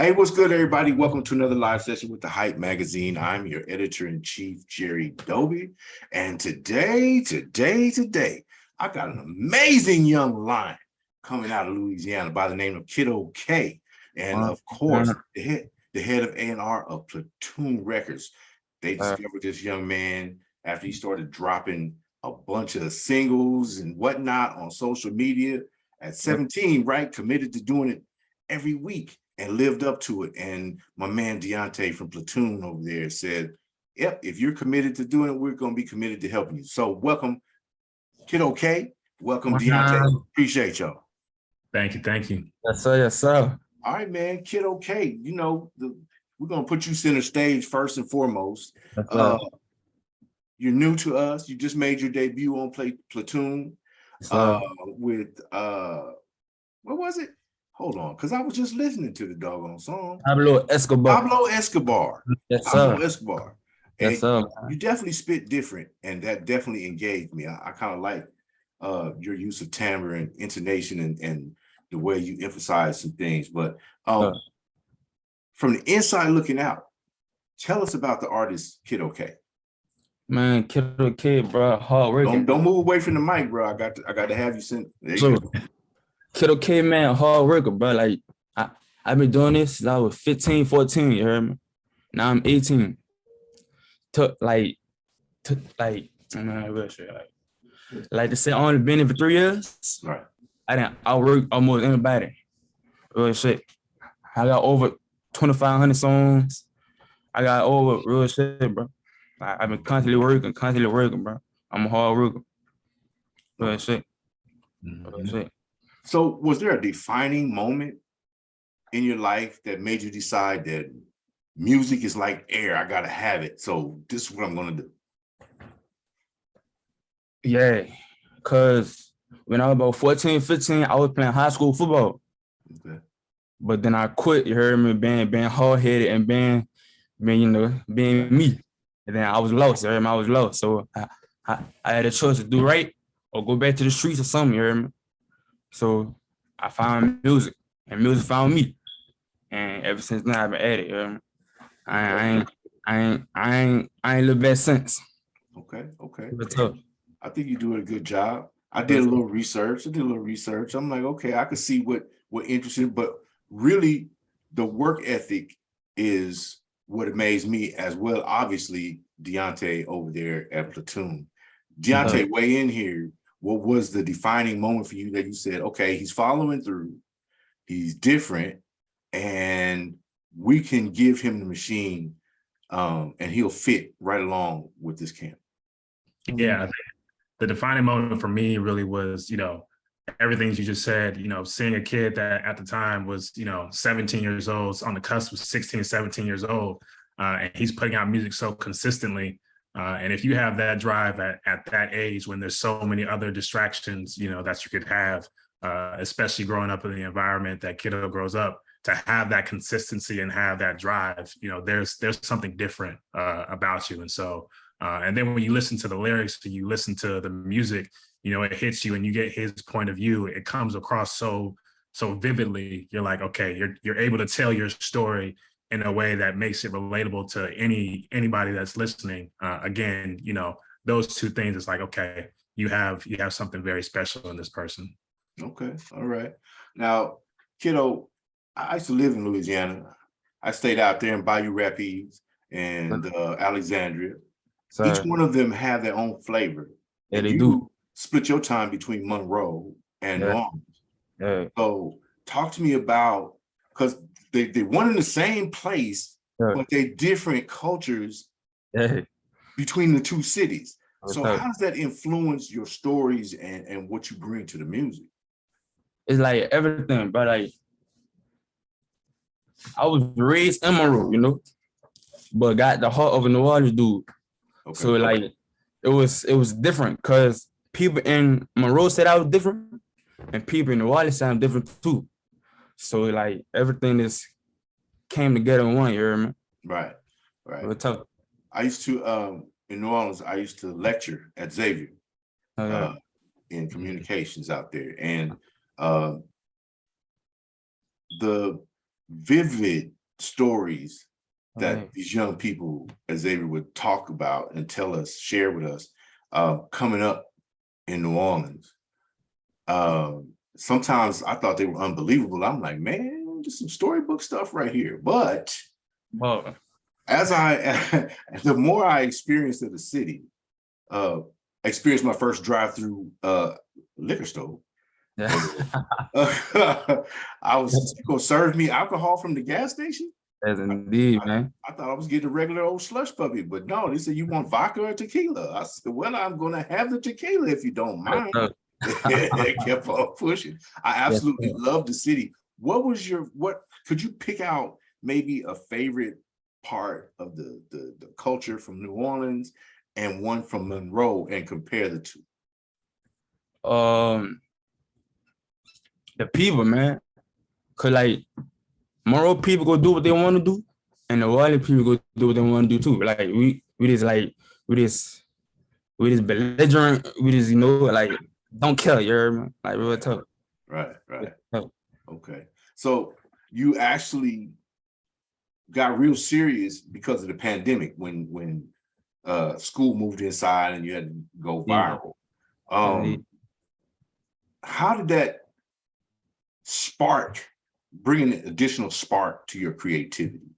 Hey, what's good, everybody? Welcome to another live session with the Hype Magazine. I'm your editor-in-chief, Jerry Doby. And today, I got an amazing young lion coming out of Louisiana by the name of Kiddo K. And of course, the head of A&R of Platoon Records. They discovered this young man after he started dropping a bunch of singles and whatnot on social media at 17, right? Committed to doing it every week and lived up to it. And my man Dionte from Platoon over there said, yep, if you're committed to doing it, we're going to be committed to helping you. So welcome, Kiddo K. Welcome, Dionte. Appreciate y'all. Thank you. Yes, sir. Yes, sir. All right, man. Kiddo K, you know, we're going to put you center stage first and foremost. You're new to us. You just made your debut on Platoon with, what was it? Hold on, because I was just listening to the doggone song. Pablo Escobar. Yes, sir. Pablo Escobar. And yes, sir. You definitely spit different, and that definitely engaged me. I kind of like your use of timbre and intonation and the way you emphasize some things. But from the inside looking out, tell us about the artist Kiddo K. Man, Kiddo K, bro, hard work. Don't move away from the mic, bro. I got to have you sent. Kiddo K, man, hard worker, bro. Like I've been doing this since I was 15, 14, you heard me? Now I'm 18. Like to say I only been in for 3 years. Right. I didn't outwork almost anybody. Real shit. I got over 2,500 songs. I got over real shit, bro. I've been constantly working, bro. I'm a hard worker. Real shit. Real shit. So was there a defining moment in your life that made you decide that music is like air, I gotta have it, so this is what I'm gonna do? Yeah, because when I was about 14, 15, I was playing high school football. Okay. But then I quit, you heard me, being hard-headed and being me. And then I was lost, you heard me? I was lost. So I had a choice to do right or go back to the streets or something, you heard me? So I found music, and music found me, and ever since then I've been at it. I ain't lived back since. Okay. Tough. I think you do a good job. I did a little research. I'm like, okay, I could see what interested, but really the work ethic is what amazed me as well. Obviously, Dionte over there at Platoon. Dionte, weigh in here. What was the defining moment for you that you said, okay, he's following through, he's different, and we can give him the machine and he'll fit right along with this camp? Yeah, the defining moment for me really was, everything you just said, seeing a kid that at the time was, 17 years old, on the cusp of 16, 17 years old, and he's putting out music so consistently. And if you have that drive at that age, when there's so many other distractions, that you could have, especially growing up in the environment that Kiddo grows up, to have that consistency and have that drive, there's something different about you. And so, and then when you listen to the lyrics, and you listen to the music, it hits you and you get his point of view. It comes across so vividly. You're like, okay, you're able to tell your story in a way that makes it relatable to anybody that's listening. Again, those two things, it's like, okay, you have something very special in this person. Okay, all right. Now, Kiddo, I used to live in Louisiana. I stayed out there in Bayou Rapids and Alexandria. Each one of them have their own flavor. Yeah, they do. Split your time between Monroe and New Orleans. Yeah. So talk to me about, because they one in the same place, but they different cultures between the two cities. So how does that influence your stories and what you bring to the music? It's like everything, but like I was raised in Monroe, but got the heart of a New Orleans dude. Okay. So like it was different because people in Monroe said I was different, and people in New Orleans said I'm different too. So like everything came together in one, you hear me? Right. It was tough. I used to in New Orleans, I used to lecture at Xavier in communications out there, and the vivid stories that Right. these young people, as Xavier would talk about and tell us, share with us, coming up in New Orleans. Sometimes I thought they were unbelievable. I'm like, man, just some storybook stuff right here. But Well, as the more I experienced of the city, experienced my first drive-through liquor store. yeah. I was gonna serve me alcohol from the gas station. Yes, indeed, man. I thought I was getting a regular old slush puppy, but no, they said you want vodka or tequila. I said, well, I'm gonna have the tequila if you don't mind. They kept on pushing. I absolutely love the city. What could you pick out maybe a favorite part of the culture from New Orleans and one from Monroe and compare the two? The people, man. Cause like Monroe people go do what they want to do, and the Orleans people go do what they want to do too. Like we just belligerent, we just, like don't kill, you heard me? Like real tough. Right. Tough. Okay. So you actually got real serious because of the pandemic when school moved inside and you had to go viral. How did that bring an additional spark to your creativity?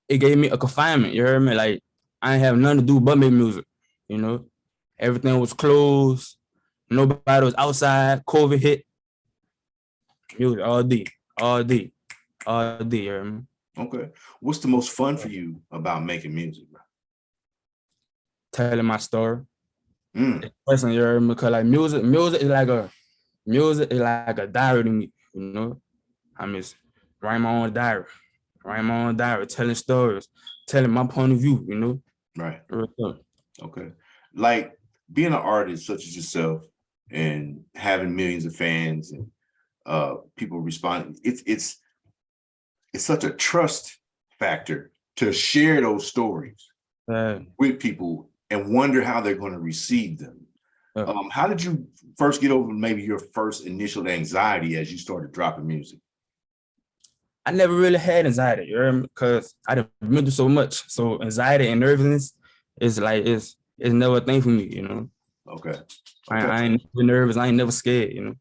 It gave me a confinement, you heard me? Like I didn't have nothing to do but make music, Everything was closed, nobody was outside, COVID hit. Music all day, you heard me? Okay. What's the most fun for you about making music? Telling my story. Personally, you heard me? Because like music is like a diary to me, I'm just writing my own diary, telling stories, telling my point of view, Right. Okay. Like being an artist such as yourself and having millions of fans and people responding, it's such a trust factor to share those stories with people and wonder how they're going to receive them. How did you first get over maybe your first initial anxiety as you started dropping music? I never really had anxiety, because I done been through so much. So anxiety and nervousness is like it's never a thing for me, Okay. I ain't never nervous. I ain't never scared,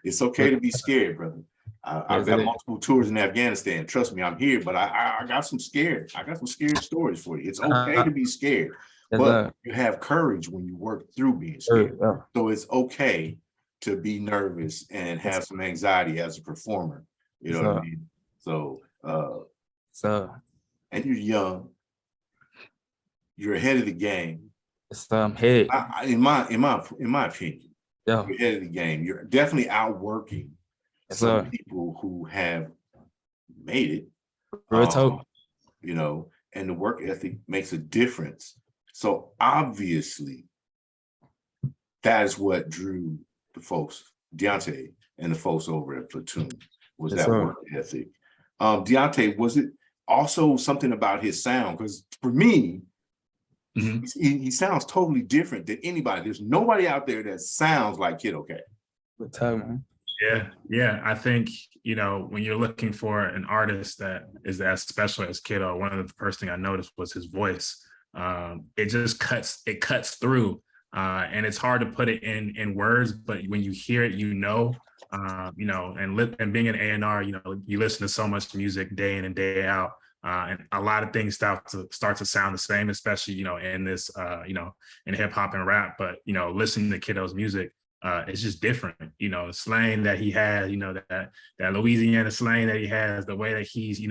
It's okay to be scared, brother. I've got multiple tours in Afghanistan. Trust me, I'm here, but I got some scared. I got some scared stories for you. It's okay to be scared, but you have courage when you work through being scared. So it's okay to be nervous and have some anxiety as a performer. You know what I mean? So, and you're young. You're ahead of the game. Hey, in my opinion, you're ahead of the game. You're definitely outworking some people who have made it. And the work ethic makes a difference. So obviously, that is what drew the folks, Dionte and the folks over at Platoon, was that work ethic. Dionte, was it also something about his sound? Because for me, he sounds totally different than anybody. There's nobody out there that sounds like Kiddo K. Yeah. I think, when you're looking for an artist that is as special as Kiddo, one of the first thing I noticed was his voice. It just cuts through. And it's hard to put it in words, but when you hear it, and being an A&R, you listen to so much music day in and day out. And a lot of things start to sound the same, especially, in this, in hip hop and rap. But, listening to Kiddo's music, it's just different. The slang that he has, that Louisiana slang that he has, the way that he's,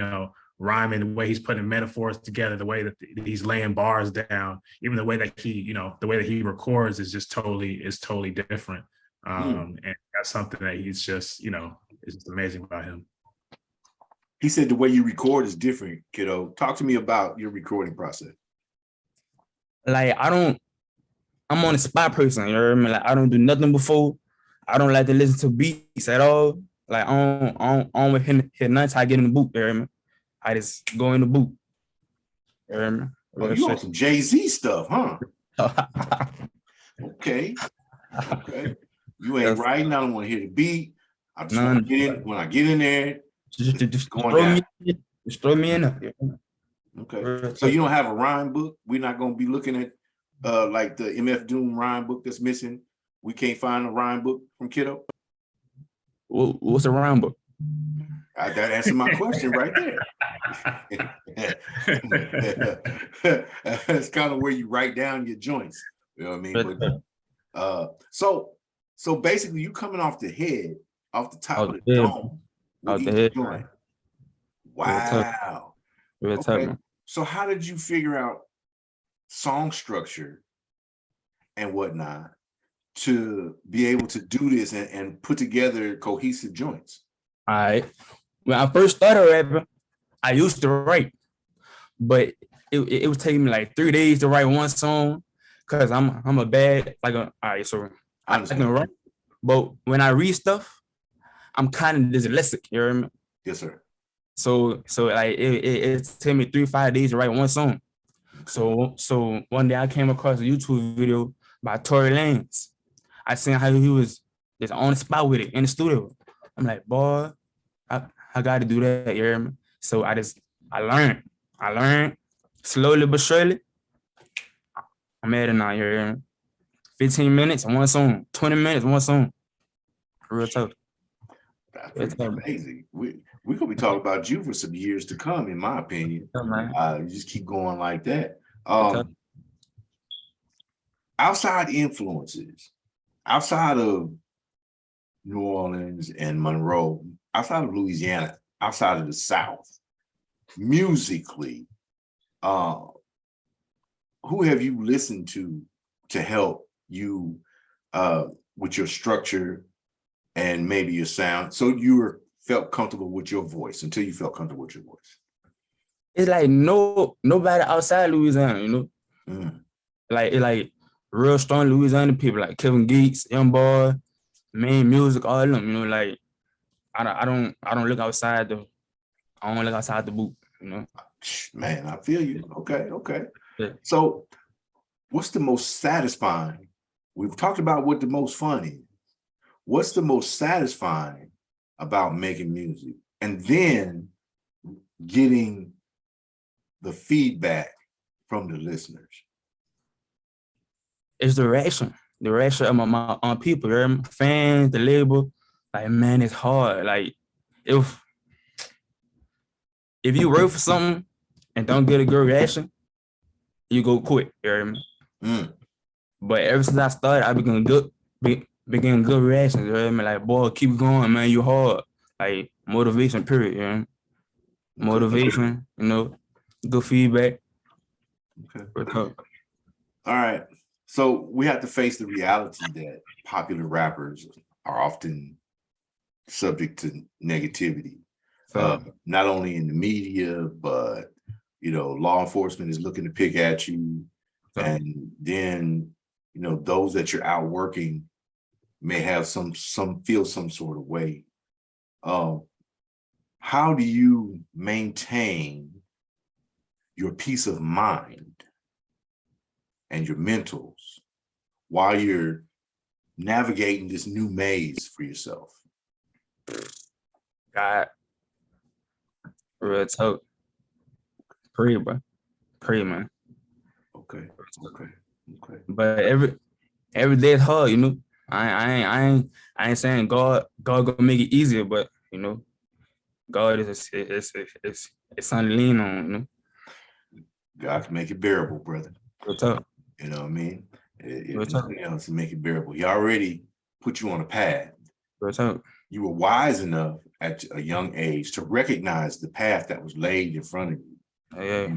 rhyming, the way he's putting metaphors together, the way that he's laying bars down, even the way that he records is just totally different. And that's something that he's just, it's just amazing about him. He said the way you record is different, Kiddo. Talk to me about your recording process. Like I'm on a spot person, you know what I mean? Like I don't do nothing before. I don't like to listen to beats at all. Like I don't hit nothing till I get in the booth, you know what I mean? I just go in the booth. You know what I mean? Oh, you on some Jay-Z stuff, huh? Okay. You ain't writing. I don't want to hear the beat. I just want to get in. When I get in there, just going throw down. throw me in there. Okay. So you don't have a rhyme book? We're not going to be looking at like the MF Doom rhyme book that's missing. We can't find a rhyme book from Kiddo. What's a rhyme book? That answered my question right there. That's kind of where you write down your joints. You know what I mean? But so basically you coming off the head, off the top of the dome with each joint. Wow. Okay. So how did you figure out song structure and whatnot to be able to do this and put together cohesive joints? All right. When I first started rapping, I used to write, but it was taking me like 3 days to write one song because I'm a bad all right. So I can write, but when I read stuff, I'm kind of dyslexic. You hear me? Yes, sir. So like it took me 3-5 days to write one song. So one day I came across a YouTube video by Tory Lanez. I seen how he was just on the spot with it in the studio. I'm like, boy, I got to do that. You hear me? So I learned slowly but surely. I'm at it now. You hear me? 15 minutes, one song. 20 minutes, one song. Real tough. That's amazing. We could be talking about you for some years to come, in my opinion. You just keep going like that. Outside influences, outside of New Orleans and Monroe, outside of Louisiana, outside of the South, musically, who have you listened to help you with your structure and maybe your sound, so you felt comfortable with your voice until you felt comfortable with your voice? It's like nobody outside Louisiana, you know. Like real strong Louisiana people like Kevin Gates, Young Boy, Main Music, all of them, you know. Like I don't look outside the boot, you know. Man, I feel you. Okay. Yeah. So what's the most satisfying? We've talked about what the most fun is. What's the most satisfying about making music and then getting the feedback from the listeners? It's the reaction of my people, fans, the label. Like, man, it's hard. Like, if you work for something and don't get a good reaction, you go quit. You hear me? But ever since I started, I began good reactions. You hear me? Like, boy, keep going, man. You hard. Like, motivation, period. You know? Motivation, you know, good feedback. Okay. All right. So we have to face the reality that popular rappers are often subject to negativity, not only in the media, but law enforcement is looking to pick at you, and then those that you're out working may have some feel some sort of way. How do you maintain your peace of mind and your mentals while you're navigating this new maze for yourself? God, real talk. Pray, bro. Pray, man. Okay. But every day is hard, you know. I ain't saying God gonna make it easier, but God is it's something to lean on, you know. God can make it bearable, brother. Real talk. You know what I mean? If nothing else, to make it bearable. He already put you on a path. Real talk. You were wise enough at a young age to recognize the path that was laid in front of you. Yeah.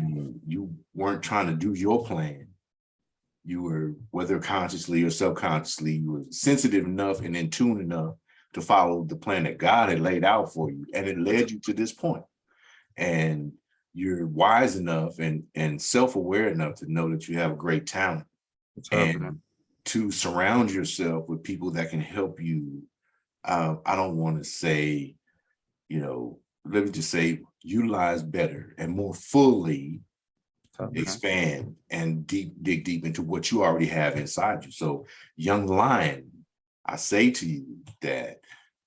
You weren't trying to do your plan. You were, whether consciously or subconsciously, you were sensitive enough and in tune enough to follow the plan that God had laid out for you. And it led you to this point. And you're wise enough and self-aware enough to know that you have great talent and to surround yourself with people that can help you. I don't want to say, let me just say, utilize better and more fully expand and dig deep into what you already have inside you. So, young lion, I say to you that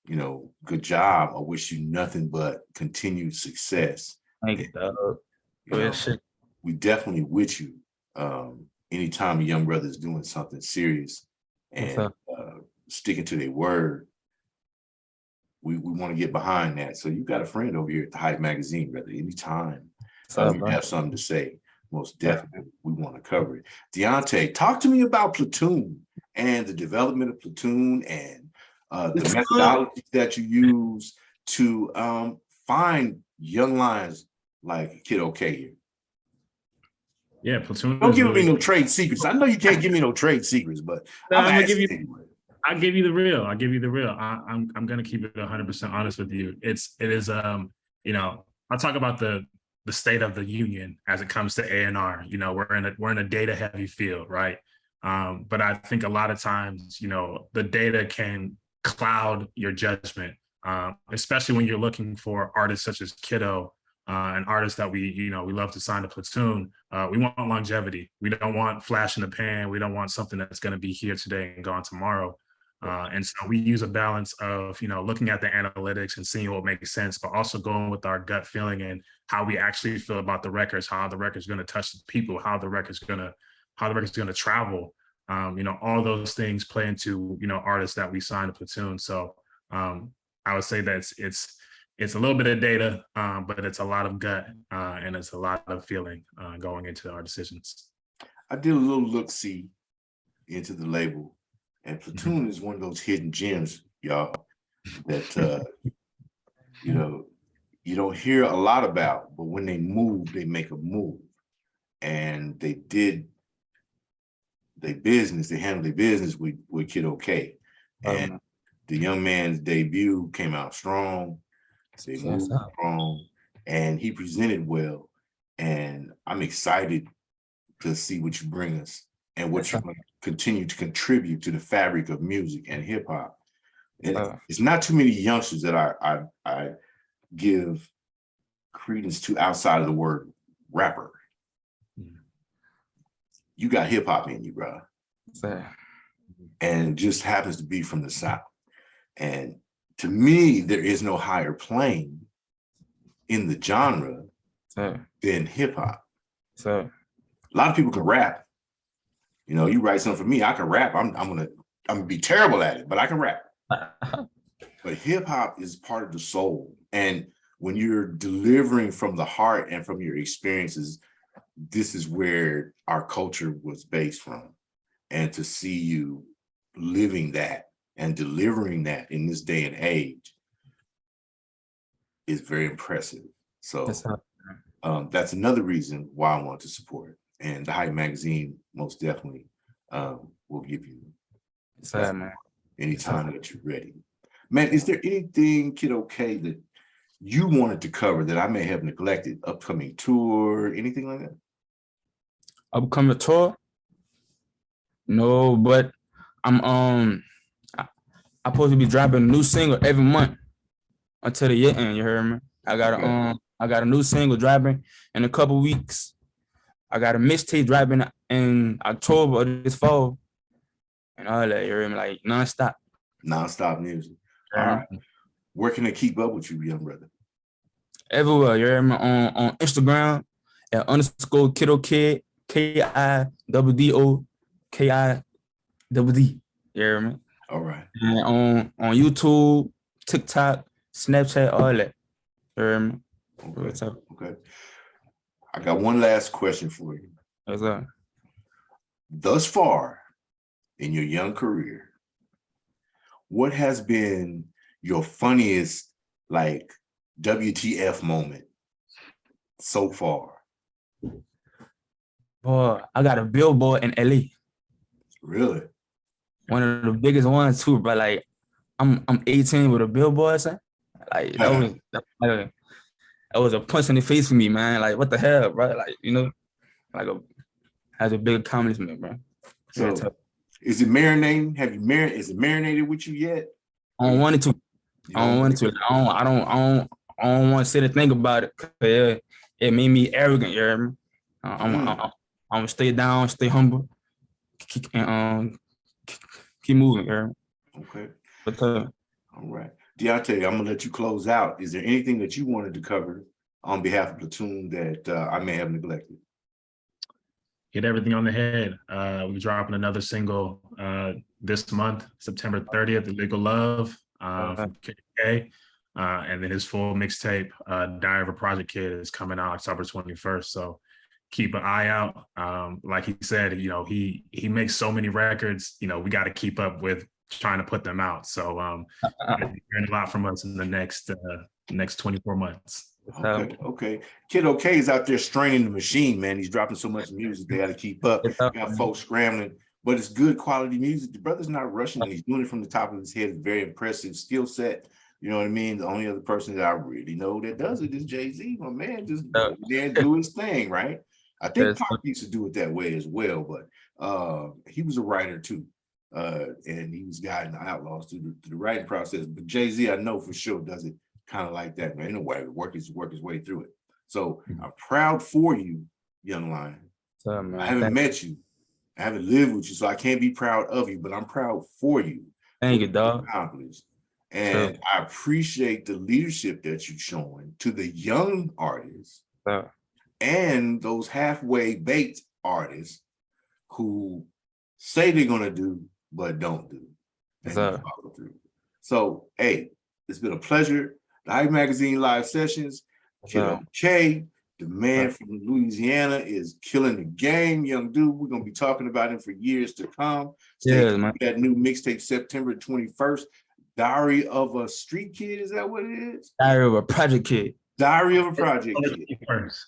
good job. I wish you nothing but continued success. Thank you, dog. We definitely with you. Anytime a young brother is doing something serious and sticking to their word, we want to get behind that. So you got a friend over here at the Hype Magazine, brother. Anytime you have something to say, most definitely we want to cover it. Dionte, talk to me about Platoon and the development of Platoon and the methodology that you use to find young lions like Kiddo K here. Yeah, Platoon. Don't give me no trade secrets. I know you can't give me no trade secrets, but I'm gonna give you. I'll give you the real. I'll give you the real. I'm gonna keep it 100% honest with you. It is I'll talk about the state of the union as it comes to A&R. We're in a data heavy field, right? But I think a lot of times, the data can cloud your judgment, especially when you're looking for artists such as Kiddo, and artists that we love to sign to Platoon. We want longevity. We don't want flash in the pan. We don't want something that's going to be here today and gone tomorrow. And so we use a balance of, looking at the analytics and seeing what makes sense, but also going with our gut feeling and how we actually feel about the records, how the record's going to touch the people, how the record's going to travel. All those things play into, artists that we sign to Platoon. So I would say that it's a little bit of data, but it's a lot of gut and it's a lot of feeling going into our decisions. I did a little look-see into the label, and Platoon is one of those hidden gems, y'all, that you don't hear a lot about, but when they move, they make a move. And they did their business, they handled their business with Kiddo K. And the young man's debut came out strong. They moved strong, and he presented well. And I'm excited to see what you bring us and what you're going to continue to contribute to the fabric of music and hip hop. It's not too many youngsters that I give credence to outside of the word rapper. You got hip hop in you, bro. And it just happens to be from the South. And to me, there is no higher plane in the genre than hip hop. A lot of people can rap. You write something for me, I can rap. I'm gonna be terrible at it, but I can rap. But hip hop is part of the soul. And when you're delivering from the heart and from your experiences, this is where our culture was based from. And to see you living that and delivering that in this day and age is very impressive. So that's another reason why I want to support it. And the Hype Magazine most definitely will give you anytime that you're ready. Man, is there anything, Kiddo K, that you wanted to cover that I may have neglected? Upcoming tour, anything like that? Upcoming tour? No, but I'm supposed to be dropping a new single every month until the year end. You heard me? I got a new single dropping in a couple weeks. I got a mixtape dropping in October of this fall, and all that. You heard me? Like nonstop music. All right. Where can they keep up with you, young brother? Everywhere. You heard me? On Instagram at _Kiddo K, KIDDO KIDD. You hear me? All right. And on YouTube, TikTok, Snapchat, all that. You hear me? Okay. I got one last question for you. What's up? Thus far in your young career, what has been your funniest, WTF moment so far? Boy, I got a billboard in LA. Really? One of the biggest ones too, but I'm 18 with a billboard, son. That was a punch in the face for me, man. What the hell, bro? Has a big accomplishment, bro. So is it marinating? Is it marinated with you yet? I don't want it to. I don't want to sit and think about it, because it made me arrogant, you hear me? I'm gonna stay down, stay humble, keep moving, you hear me? Okay. But all right. Dionte, I'm gonna let you close out. Is there anything that you wanted to cover on behalf of Platoon that I may have neglected? Hit everything on the head. We're dropping another single this month, September 30th, Lyrical Love from Kiddo K. And then his full mixtape, Diary of a Project Kid, is coming out October 21st. So keep an eye out. Like he said, you know, he makes so many records, you know, we got to keep up with trying to put them out. So you're hearing a lot from us in the next 24 months. Okay. Kiddo K is out there straining the machine, man. He's dropping so much music, they got to keep up. Got folks scrambling, but it's good quality music. The brother's not rushing it. He's doing it from the top of his head. It's very impressive skill set. You know what I mean? The only other person that I really know that does it is Jay-Z, my man. Just do his thing, right? I think Pop used to do it that way as well, but he was a writer too. And he was guiding the Outlaws through the writing process. But Jay-Z, I know for sure, does it kind of like that, man. In a way, work his way through it. So I'm proud for you, young lion. I haven't met you, I haven't lived with you, so I can't be proud of you, but I'm proud for you. Thank you, dog. Accomplished. And I appreciate the leadership that you're showing to the young artists and those halfway baked artists who say they're gonna do but don't do. And follow through. So, hey, it's been a pleasure. The Hype Magazine live sessions. Kiddo K, the man from Louisiana, is killing the game. Young dude, we're gonna be talking about him for years to come. Stay man. That new mixtape, September 21st. Diary of a Street Kid, is that what it is? Diary of a Project Kid. Diary of a Project Kid.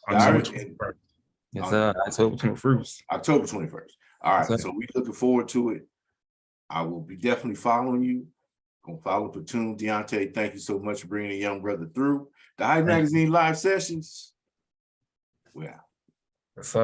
October 21st. Yes, October 21st. October 21st. All right, so we're looking forward to it. I will be definitely following you. Gonna follow Platoon. Dionte, thank you so much for bringing a young brother through. The Hype Magazine live sessions. Well. Yes,